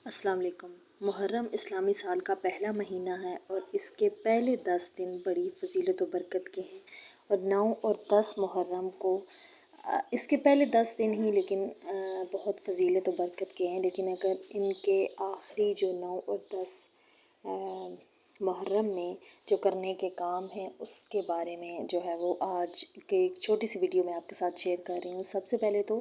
السلام علیکم۔ محرم اسلامی سال کا پہلا مہینہ ہے اور اس کے پہلے 10 دن بڑی فضیلت و برکت کے ہیں، اور 9 اور 10 محرم کو اس کے پہلے 10 دن ہی لیکن بہت فضیلت و برکت کے ہیں، لیکن اگر ان کے آخری جو 9 اور 10 محرم میں جو کرنے کے کام ہیں اس کے بارے میں جو ہے وہ آج کے ایک چھوٹی سی ویڈیو میں آپ کے ساتھ شیئر کر رہی ہوں۔ سب سے پہلے تو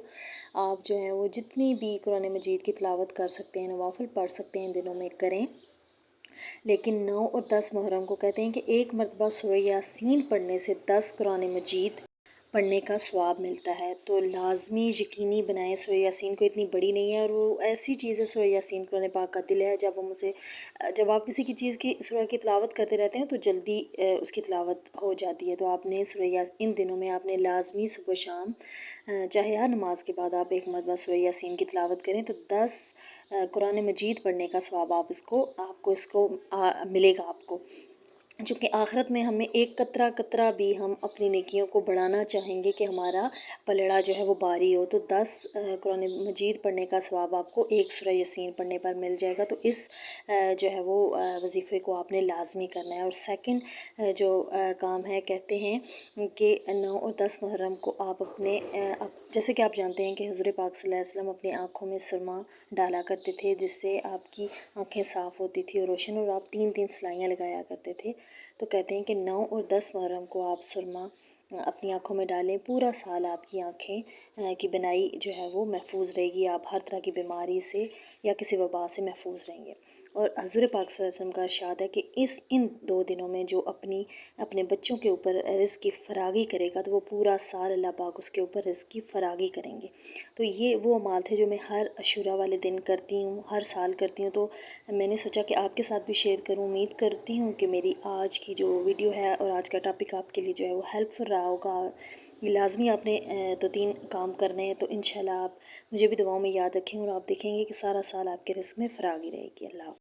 آپ جو ہے وہ جتنی بھی قرآن مجید کی تلاوت کر سکتے ہیں، نوافل پڑھ سکتے ہیں، ان دنوں میں کریں، لیکن 9 اور 10 محرم کو کہتے ہیں کہ ایک مرتبہ سورہ یاسین پڑھنے سے 10 قرآن مجید پڑھنے کا ثواب ملتا ہے، تو لازمی یقینی بنائیں۔ سورہ یاسین کو اتنی بڑی نہیں ہے، اور وہ ایسی چیز ہے سورہ یاسین قرآن پاک کا دل ہے، جب آپ کسی کی چیز کی سورہ کی تلاوت کرتے رہتے ہیں تو جلدی اس کی تلاوت ہو جاتی ہے۔ تو آپ نے ان دنوں میں آپ نے لازمی صبح شام چاہے ہر نماز کے بعد آپ ایک مرتبہ سورہ یاسین کی تلاوت کریں تو 10 قرآن مجید پڑھنے کا ثواب آپ کو ملے گا آپ کو، چونکہ آخرت میں ہمیں ایک قطرہ بھی ہم اپنی نیکیوں کو بڑھانا چاہیں گے کہ ہمارا پلڑا جو ہے وہ باری ہو، تو 10 قرآن مجید پڑھنے کا ثواب آپ کو ایک سورہ یاسین پڑھنے پر مل جائے گا۔ تو اس جو ہے وہ وظیفے کو آپ نے لازمی کرنا ہے۔ اور سیکنڈ جو کام ہے، کہتے ہیں کہ 9 اور 10 محرم کو آپ جیسے کہ آپ جانتے ہیں کہ حضور پاک صلی اللہ علیہ وسلم اپنی آنکھوں میں سرما ڈالا کرتے تھے، جس سے آپ کی آنکھیں صاف ہوتی تھی اور روشن، اور آپ 3 سلائیاں لگایا کرتے تھے۔ تو کہتے ہیں کہ 9 اور 10 محرم کو آپ سرما اپنی آنکھوں میں ڈالیں، پورا سال آپ کی آنکھیں کی بنائی جو ہے وہ محفوظ رہے گی، آپ ہر طرح کی بیماری سے یا کسی وبا سے محفوظ رہیں گے۔ اور حضور پاک صلی اللہ علیہ وسلم کا ارشاد ہے کہ ان 2 دنوں میں جو اپنے بچوں کے اوپر رزق کی فراگی کرے گا تو وہ پورا سال اللہ پاک اس کے اوپر رزق کی فراگی کریں گے۔ تو یہ وہ اعمال تھے جو میں ہر عاشورہ والے دن کرتی ہوں، ہر سال کرتی ہوں، تو میں نے سوچا کہ آپ کے ساتھ بھی شیئر کروں۔ امید کرتی ہوں کہ میری آج کی جو ویڈیو ہے اور آج کا ٹاپک آپ کے لیے جو ہے وہ ہیلپ فل رہا ہوگا۔ یہ لازمی آپ نے 2-3 کام کرنے ہیں، تو انشاءاللہ آپ مجھے بھی دعاؤں میں یاد رکھیں، اور آپ دیکھیں گے کہ سارا سال آپ کے رزق میں فراگی رہے گی۔ اللہ حافظ۔